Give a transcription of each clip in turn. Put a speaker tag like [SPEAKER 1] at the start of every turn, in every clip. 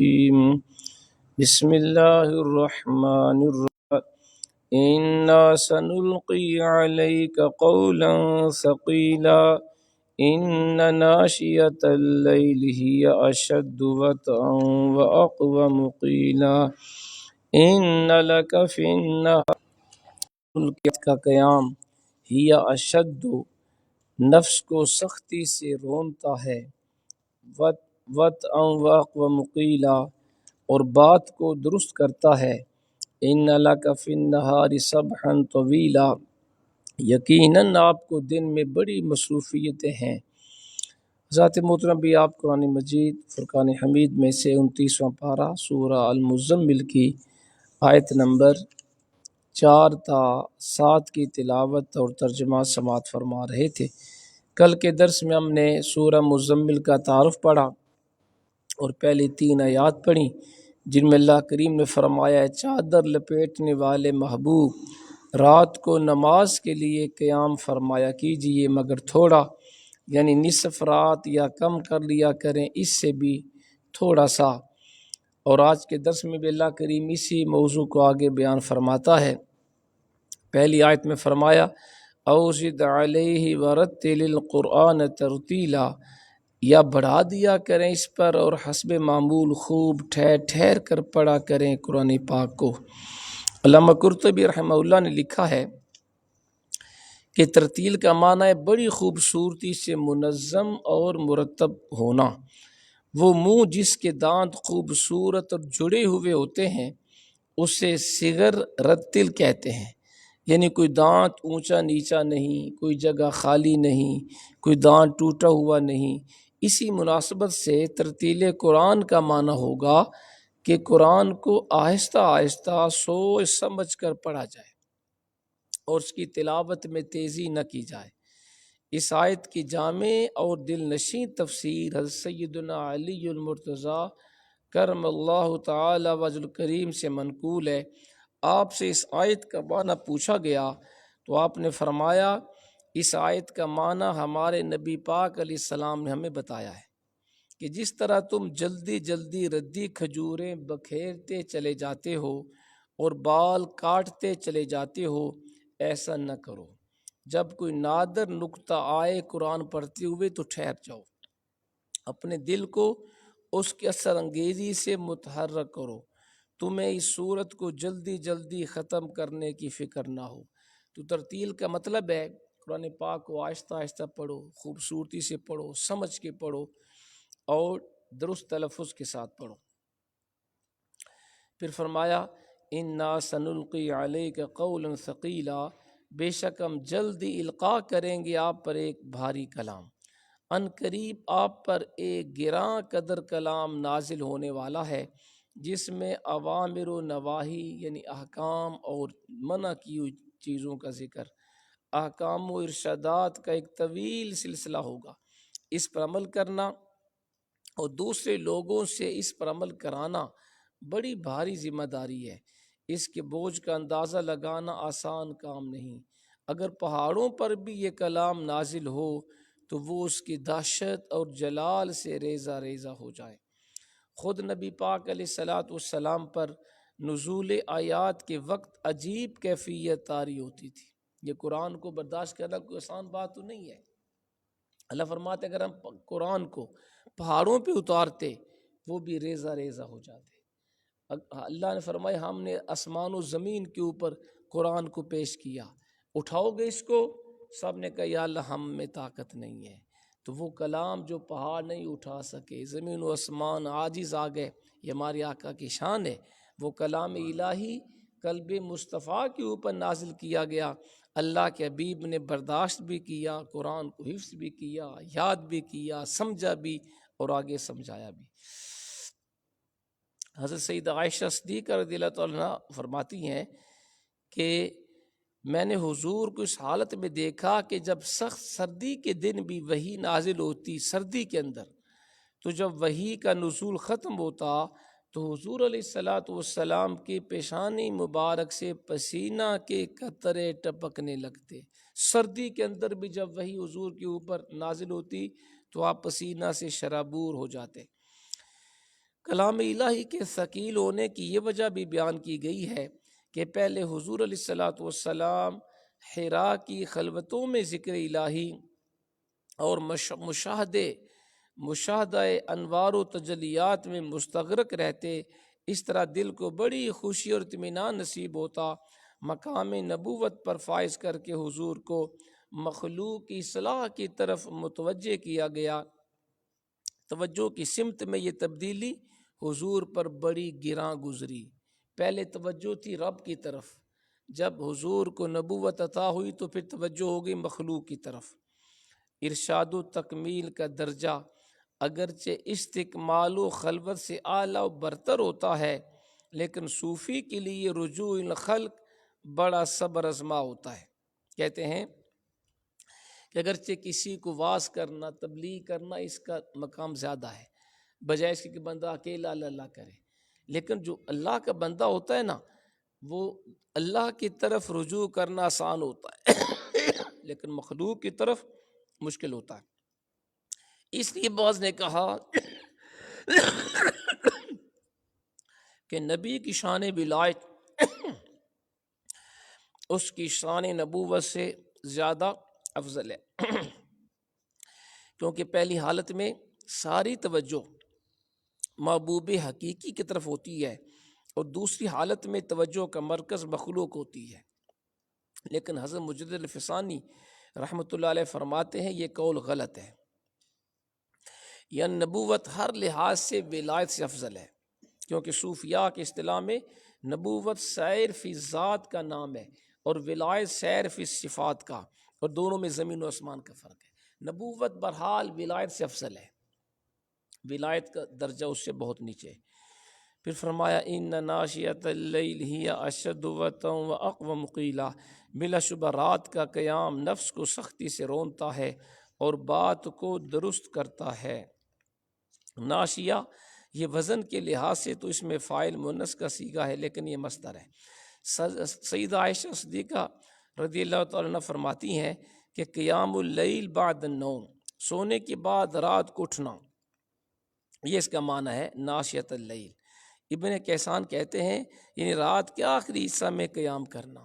[SPEAKER 1] بسم الله الرحمن الرحيم إنا سنلقي عليك قولا ثقيلا إن ناشئة الليل هي أشد وطئا وأقوم قيلا إن لك في النهار کا قیام ہی اشد نفس کو سختی سے رونتا ہے وَأَقْوَمُ قِيلًا اور بات کو درست کرتا ہے إِنَّ لَكَ فِي النَّهَارِ سَبْحًا طَوِيلًا یقیناً آپ کو دن میں بڑی مصروفیتیں ہیں۔ ذات محترم بھی آپ قرآن مجید فرقان حمید میں سے 29واں پارہ سورہ المزمل کی آیت نمبر 4 تا 7 کی تلاوت اور ترجمہ سماعت فرما رہے تھے۔ کل کے درس میں ہم نے سورہ مزمل کا تعارف پڑھا اور پہلی 3 آیات پڑھی جن میں اللہ کریم نے فرمایا چادر لپیٹنے والے محبوب رات کو نماز کے لیے قیام فرمایا کیجئے مگر تھوڑا، یعنی نصف رات یا کم کر لیا کریں، اس سے بھی تھوڑا سا۔ اور آج کے درس میں بھی اللہ کریم اسی موضوع کو آگے بیان فرماتا ہے۔ پہلی آیت میں فرمایا اوزد علیہ ورتل القرآن ترتیلا، یا بڑھا دیا کریں اس پر اور حسب معمول خوب ٹھہر ٹھہر کر پڑھا کریں قرآن پاک کو۔ علامہ قرطبی رحمہ اللہ نے لکھا ہے کہ ترتیل کا معنی ہے بڑی خوبصورتی سے منظم اور مرتب ہونا۔ وہ منہ جس کے دانت خوبصورت اور جڑے ہوئے ہوتے ہیں اسے صغر رتل کہتے ہیں، یعنی کوئی دانت اونچا نیچا نہیں، کوئی جگہ خالی نہیں، کوئی دانت ٹوٹا ہوا نہیں۔ اسی مناسبت سے ترتیل قرآن کا معنی ہوگا کہ قرآن کو آہستہ آہستہ سوچ سمجھ کر پڑھا جائے اور اس کی تلاوت میں تیزی نہ کی جائے۔ اس آیت کی جامع اور دل نشیں تفسیر حضرت سیدنا علی المرتضیٰ کرم اللہ تعالی وجہ الکریم سے منقول ہے۔ آپ سے اس آیت کا معنی پوچھا گیا تو آپ نے فرمایا اس آیت کا معنی ہمارے نبی پاک علیہ السلام نے ہمیں بتایا ہے کہ جس طرح تم جلدی جلدی ردی کھجوریں بکھیرتے چلے جاتے ہو اور بال کاٹتے چلے جاتے ہو، ایسا نہ کرو۔ جب کوئی نادر نکتہ آئے قرآن پڑھتے ہوئے تو ٹھہر جاؤ، اپنے دل کو اس کے اثر انگیزی سے متحرک کرو، تمہیں اس صورت کو جلدی جلدی ختم کرنے کی فکر نہ ہو۔ تو ترتیل کا مطلب ہے قرآن پاک کو آہستہ آہستہ پڑھو، خوبصورتی سے پڑھو، سمجھ کے پڑھو اور درست تلفظ کے ساتھ پڑھو۔ پھر فرمایا انا سنلقی علیک قولا ثقیلا، بے شک ہم جلدی القاء کریں گے آپ پر ایک بھاری کلام، ان قریب آپ پر ایک گراں قدر کلام نازل ہونے والا ہے جس میں اوامر و نواہی یعنی احکام اور منع کی ہوئی چیزوں کا ذکر، احکام و ارشادات کا ایک طویل سلسلہ ہوگا۔ اس پر عمل کرنا اور دوسرے لوگوں سے اس پر عمل کرانا بڑی بھاری ذمہ داری ہے، اس کے بوجھ کا اندازہ لگانا آسان کام نہیں۔ اگر پہاڑوں پر بھی یہ کلام نازل ہو تو وہ اس کی دہشت اور جلال سے ریزہ ریزہ ہو جائے۔ خود نبی پاک علیہ السلام پر نزول آیات کے وقت عجیب کیفیت طاری ہوتی تھی۔ یہ قرآن کو برداشت کرنا کوئی آسان بات تو نہیں ہے۔ اللہ فرماتے اگر ہم قرآن کو پہاڑوں پہ اتارتے وہ بھی ریزہ ریزہ ہو جاتے۔ اللہ نے فرمایا ہم نے آسمان و زمین کے اوپر قرآن کو پیش کیا، اٹھاؤ گے اس کو؟ سب نے کہا یا اللہ ہم میں طاقت نہیں ہے۔ تو وہ کلام جو پہاڑ نہیں اٹھا سکے، زمین و آسمان عاجز آ گئے، یہ ہمارے آقا کی شان ہے۔ وہ کلام الہی قلب مصطفیٰ کے اوپر نازل کیا گیا، اللہ کے حبیب نے برداشت بھی کیا، قرآن کو حفظ بھی کیا، یاد بھی کیا، سمجھا بھی اور آگے سمجھایا بھی۔ حضرت سیدہ عائشہ صدیقہ رضی اللہ تعالیٰ عنہا فرماتی ہیں کہ میں نے حضور کو اس حالت میں دیکھا کہ جب سخت سردی کے دن بھی وحی نازل ہوتی سردی کے اندر، تو جب وحی کا نزول ختم ہوتا تو حضور علیہ السلام کی پیشانی مبارک سے پسینہ کے قطرے ٹپکنے لگتے۔ سردی کے اندر بھی جب وحی حضور کے اوپر نازل ہوتی تو آپ پسینہ سے شرابور ہو جاتے۔ کلام الہی کے ثقیل ہونے کی یہ وجہ بھی بیان کی گئی ہے کہ پہلے حضور علیہ الصلاۃ والسلام حرا کی خلوتوں میں ذکر الہی اور مشاہدہ انوار و تجلیات میں مستغرق رہتے، اس طرح دل کو بڑی خوشی اور اطمینان نصیب ہوتا۔ مقام نبوت پر فائز کر کے حضور کو مخلوق کی اصلاح کی طرف متوجہ کیا گیا۔ توجہ کی سمت میں یہ تبدیلی حضور پر بڑی گراں گزری۔ پہلے توجہ تھی رب کی طرف، جب حضور کو نبوت عطا ہوئی تو پھر توجہ ہو گئی مخلوق کی طرف۔ ارشاد و تکمیل کا درجہ اگرچہ استکمال و خلوت سے اعلیٰ و برتر ہوتا ہے، لیکن صوفی کے لیے رجوع الخلق بڑا صبر آزما ہوتا ہے۔ کہتے ہیں کہ اگرچہ کسی کو واعظ کرنا، تبلیغ کرنا، اس کا مقام زیادہ ہے بجائے اس کے کہ بندہ اکیلا اللہ کرے، لیکن جو اللہ کا بندہ ہوتا ہے نا، وہ اللہ کی طرف رجوع کرنا آسان ہوتا ہے لیکن مخلوق کی طرف مشکل ہوتا ہے۔ اس لیے بعض نے کہا کہ نبی کی شان ولایت اس کی شان نبوت سے زیادہ افضل ہے کیونکہ پہلی حالت میں ساری توجہ محبوب حقیقی کی طرف ہوتی ہے اور دوسری حالت میں توجہ کا مرکز مخلوق ہوتی ہے۔ لیکن حضرت مجدد الفسانی رحمۃ اللہ علیہ فرماتے ہیں یہ قول غلط ہے، یہ نبوت ہر لحاظ سے ولایت سے افضل ہے، کیونکہ صوفیاء کی اصطلاح میں نبوت سیر فی ذات کا نام ہے اور ولایت سیر فی صفات کا، اور دونوں میں زمین و آسمان کا فرق ہے۔ نبوت بہرحال ولایت سے افضل ہے، ولایت کا درجہ اس سے بہت نیچے ہے۔ پھر فرمایا ان ناشیۃ اللیل ہی اشد وطا واقوم قیلا، بلا شبہ رات کا قیام نفس کو سختی سے رونتا ہے اور بات کو درست کرتا ہے۔ ناشیہ یہ وزن کے لحاظ سے تو اس میں فاعل مؤنث کا صیغہ ہے، لیکن یہ مصدر ہے۔ سیدہ عائشہ صدیقہ رضی اللہ تعالیٰ عنہ فرماتی ہیں کہ قیام اللیل بعد النوم، سونے کے بعد رات کو اٹھنا، یہ اس کا معنی ہے ناشیۃ اللیل۔ ابن کیسان کہتے ہیں یعنی رات کے آخری حصہ میں قیام کرنا۔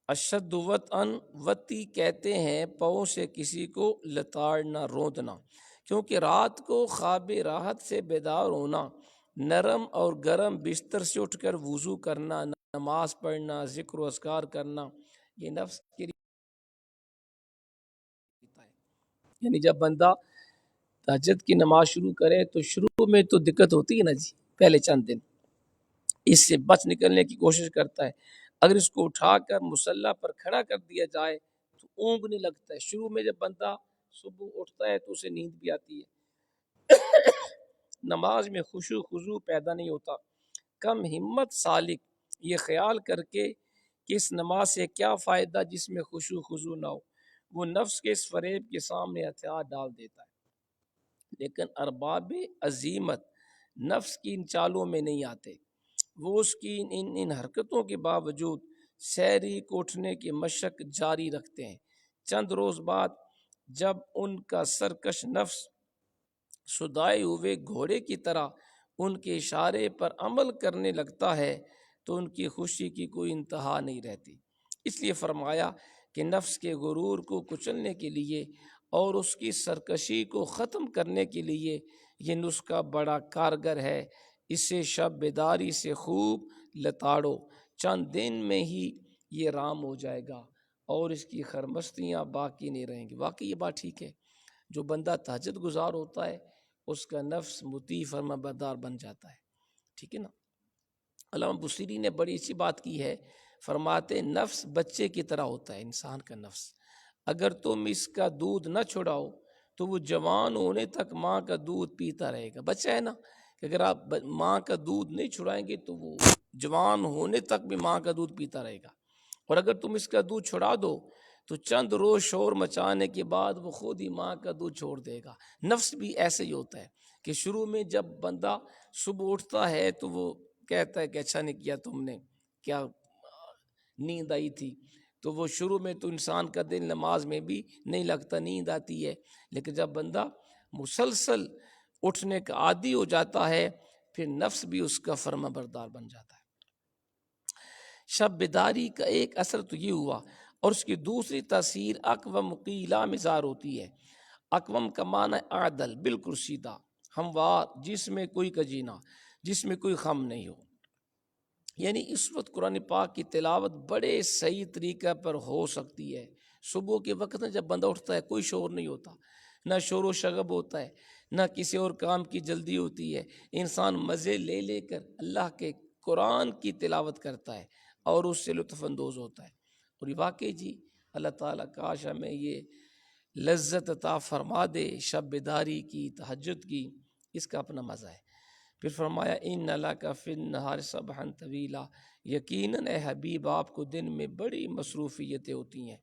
[SPEAKER 1] اشد وطئن، وطی کہتے ہیں پاؤں سے کسی کو لتاڑنا، روندنا، کیونکہ رات کو خواب راحت سے بیدار ہونا، نرم اور گرم بستر سے اٹھ کر وضو کرنا، نماز پڑھنا، ذکر و اذکار کرنا، یہ نفس کے لیے یعنی جب بندہ تہجد کی نماز شروع کرے تو شروع میں تو دقت ہوتی ہے نا جی، پہلے چند دن اس سے بچ نکلنے کی کوشش کرتا ہے۔ اگر اس کو اٹھا کر مصلی پر کھڑا کر دیا جائے تو اونگنے لگتا ہے۔ شروع میں جب بندہ صبح اٹھتا ہے تو اسے نیند بھی آتی ہے، نماز میں خشوع خضوع پیدا نہیں ہوتا۔ کم ہمت سالک یہ خیال کر کے کہ اس نماز سے کیا فائدہ جس میں خشوع خضوع نہ ہو، وہ نفس کے اس فریب کے سامنے ہتھیار ڈال دیتا ہے۔ لیکن ارباب عزیمت نفس کی ان چالوں میں نہیں آتے، وہ اس کی ان حرکتوں کے باوجود سحری کو اٹھنے کی مشق جاری رکھتے ہیں۔ چند روز بعد جب ان کا سرکش نفس سدائے ہوئے گھوڑے کی طرح ان کے اشارے پر عمل کرنے لگتا ہے تو ان کی خوشی کی کوئی انتہا نہیں رہتی۔ اس لیے فرمایا کہ نفس کے غرور کو کچلنے کے لیے اور اس کی سرکشی کو ختم کرنے کے لیے یہ نسخہ بڑا کارگر ہے۔ اسے شب بیداری سے خوب لتاڑو، چند دن میں ہی یہ رام ہو جائے گا اور اس کی خرمستیاں باقی نہیں رہیں گی۔ واقعی یہ بات ٹھیک ہے، جو بندہ تہجد گزار ہوتا ہے اس کا نفس مطیع فرما بردار بن جاتا ہے، ٹھیک ہے نا۔ علامہ بصیری نے بڑی اچھی بات کی ہے، فرماتے نفس بچے کی طرح ہوتا ہے، انسان کا نفس، اگر تم اس کا دودھ نہ چھڑاؤ تو وہ جوان ہونے تک ماں کا دودھ پیتا رہے گا۔ بچہ ہے نا کہ اگر آپ ماں کا دودھ نہیں چھڑائیں گے تو وہ جوان ہونے تک بھی ماں کا دودھ پیتا رہے گا، اور اگر تم اس کا دودھ چھڑا دو تو چند روز شور مچانے کے بعد وہ خود ہی ماں کا دودھ چھوڑ دے گا۔ نفس بھی ایسے ہی ہوتا ہے کہ شروع میں جب بندہ صبح اٹھتا ہے تو وہ کہتا ہے کہ اچھا نہیں کیا تم نے، کیا نیند آئی تھی، تو وہ شروع میں تو انسان کا دل نماز میں بھی نہیں لگتا، نیند آتی ہے، لیکن جب بندہ مسلسل اٹھنے کا عادی ہو جاتا ہے، پھر نفس بھی اس کا فرما بردار بن جاتا ہے۔ شب بیداری کا ایک اثر تو یہ ہوا، اور اس کی دوسری تاثیر اقوم قیلا مزار ہوتی ہے۔ اقوم کا معنی عادل، بالکل سیدھا، ہموار، جس میں کوئی کجی نہ، جس میں کوئی خم نہیں ہو۔ یعنی اس وقت قرآن پاک کی تلاوت بڑے صحیح طریقہ پر ہو سکتی ہے۔ صبح کے وقت میں جب بندہ اٹھتا ہے کوئی شور نہیں ہوتا، نہ شور و شغب ہوتا ہے، نہ کسی اور کام کی جلدی ہوتی ہے، انسان مزے لے لے کر اللہ کے قرآن کی تلاوت کرتا ہے اور اس سے لطف اندوز ہوتا ہے۔ اور یہ واقعی جی اللہ تعالیٰ کاش ہمیں یہ لذت عطا فرما دے شب بیداری کی، تہجد کی، اس کا اپنا مزہ ہے۔ پھر فرمایا ان لک فی النہار سبحا طویلا، یقیناً اے حبیب آپ کو دن میں بڑی مصروفیتیں ہوتی ہیں۔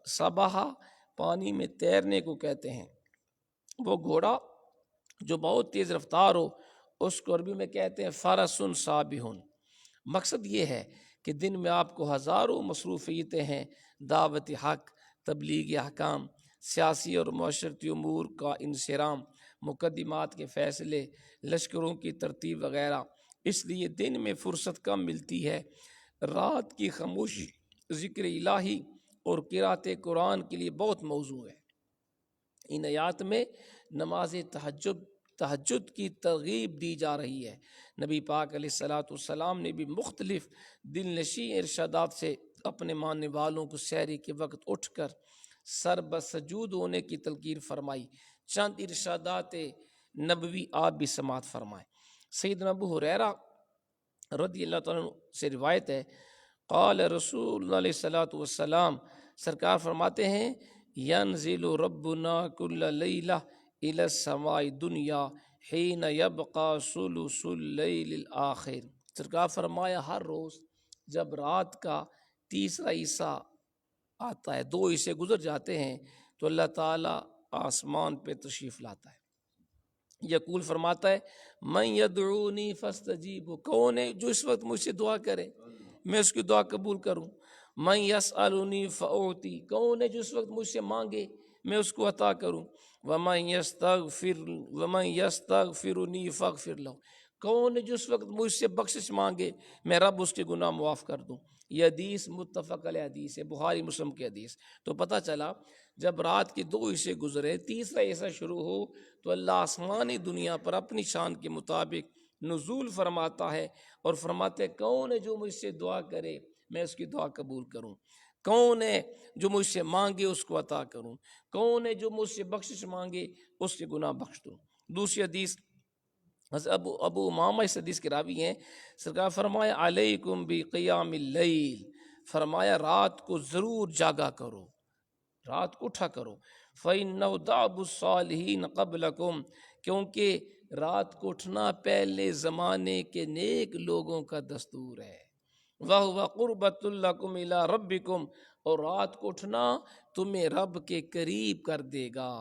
[SPEAKER 1] سبحا پانی میں تیرنے کو کہتے ہیں، وہ گھوڑا جو بہت تیز رفتار ہو اس کو عربی میں کہتے ہیں فرس سابح۔ مقصد یہ ہے کہ دن میں آپ کو ہزاروں مصروفیتیں ہیں، دعوت حق، تبلیغ احکام، سیاسی اور معاشرتی امور کا انصرام، مقدمات کے فیصلے، لشکروں کی ترتیب وغیرہ۔ اس لیے دن میں فرصت کم ملتی ہے، رات کی خاموشی ذکر الہی اور قرأت قرآن کے لیے بہت موزوں ہے۔ ان آیات میں نماز تہجد کی ترغیب دی جا رہی ہے۔ نبی پاک علیہ الصلاۃ والسلام نے بھی مختلف دل نشیں ارشادات سے اپنے ماننے والوں کو سحری کے وقت اٹھ کر سر بسجود ہونے کی تلقین فرمائی۔ چند ارشادات نبوی آپ بھی سماعت فرمائیں۔ سیدنا ابو ہریرہ رضی اللہ تعالیٰ عنہ سے روایت ہے، قال رسول اللہ علیہ الصلاۃ والسلام، سرکار فرماتے ہیں ینزل ربنا کل لیلہ الی السماء الدنیا حین یبقى ثلث اللیل الآخر۔ سرکار فرمایا ہر روز جب رات کا تیسرا حصہ آتا ہے، 2 حصے گزر جاتے ہیں، تو اللہ تعالیٰ آسمان پہ تشریف لاتا ہے۔ یقول فرماتا ہے من یدعونی فاستجیب، کون ہے جو اس وقت مجھ سے دعا کرے میں اس کی دعا قبول کروں۔ من یسألنی فاعطی، کون ہے جو اس وقت مجھ سے مانگے میں اس کو عطا کروں۔ ومن یستغفرنی فاغفر لہ، کون ہے جو اس وقت مجھ سے بخشش مانگے میں رب اس کے گناہ معاف کر دوں۔ یہ حدیث متفق علیہ حدیث ہے، بخاری مسلم کی حدیث۔ تو پتہ چلا جب رات کے 2 حصے گزرے، تیسرا حصہ شروع ہو تو اللہ آسمانی دنیا پر اپنی شان کے مطابق نزول فرماتا ہے اور فرماتے ہیں کون ہے جو مجھ سے دعا کرے میں اس کی دعا قبول کروں، کون ہے جو مجھ سے مانگے اس کو عطا کروں، کون ہے جو مجھ سے بخشش مانگے اس کے گناہ بخش دوں۔ دوسری حدیث ابو امامہ اس حدیث کے راوی ہیں، سرکار فرمایا علیکم بقیام اللیل، فرمایا رات کو ضرور جاگا کرو، رات کو اٹھا کرو۔ فَإِنَّهُ دَأْبُ الصَّالِحِينَ قَبْلَكُمْ، کیونکہ رات کو اٹھنا پہلے زمانے کے نیک لوگوں کا دستور ہے۔ وَهُوَ قُرْبَةٌ لَكُمْ إِلَىٰ رَبِّكُمْ، اور رات کو اٹھنا تمہیں رب کے قریب کر دے گا۔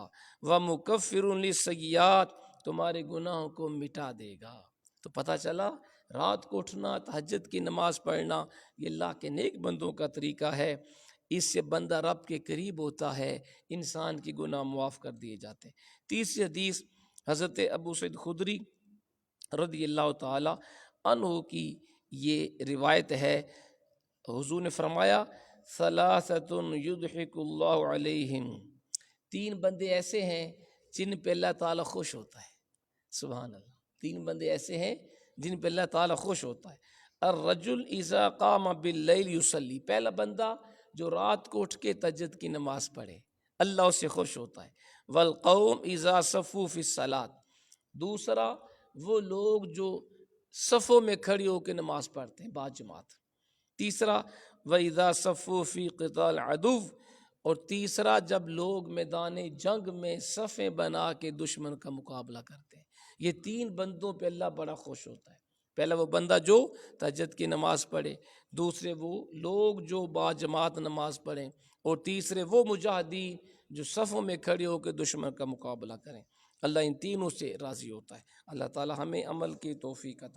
[SPEAKER 1] وَمُكَفِّرٌ لِلسَّيِّئَاتِ، تمہارے گناہوں کو مٹا دے گا۔ تو پتہ چلا رات کو اٹھنا، تہجد کی نماز پڑھنا، یہ اللہ کے نیک بندوں کا طریقہ ہے۔ اس سے بندہ رب کے قریب ہوتا ہے، انسان کی گناہ معاف کر دیے جاتے ہیں۔ تیسری حدیث حضرت ابو سعید خدری رضی اللہ تعالی عنہ کی یہ روایت ہے، حضور نے فرمایا ثلاثۃ یضحک اللہ علیہم، 3 بندے ایسے ہیں جن پہ اللہ تعالیٰ خوش ہوتا ہے۔ سبحان اللہ، 3 بندے ایسے ہیں جن پہ اللہ تعالیٰ خوش ہوتا ہے۔ الرجل اذا قام باللیل یصلی، پہلا بندہ جو رات کو اٹھ کے تہجد کی نماز پڑھے اللہ اس سے خوش ہوتا ہے۔ والقوم اذا صفوا فی الصلاۃ، دوسرا وہ لوگ جو صفوں میں کھڑی ہو کے نماز پڑھتے ہیں با جماعت۔ تیسرا وَإِذَا صَفُّوا فِي قِتَالِ الْعَدُوِّ، اور تیسرا جب لوگ میدان جنگ میں صفیں بنا کے دشمن کا مقابلہ کرتے ہیں۔ یہ 3 بندوں پہ اللہ بڑا خوش ہوتا ہے۔ پہلا وہ بندہ جو تہجد کی نماز پڑھے، دوسرے وہ لوگ جو با جماعت نماز پڑھیں، اور تیسرے وہ مجاہدین جو صفوں میں کھڑے ہو کے دشمن کا مقابلہ کریں۔ اللہ ان تینوں سے راضی ہوتا ہے۔ اللہ تعالی ہمیں عمل کی توفیق عطا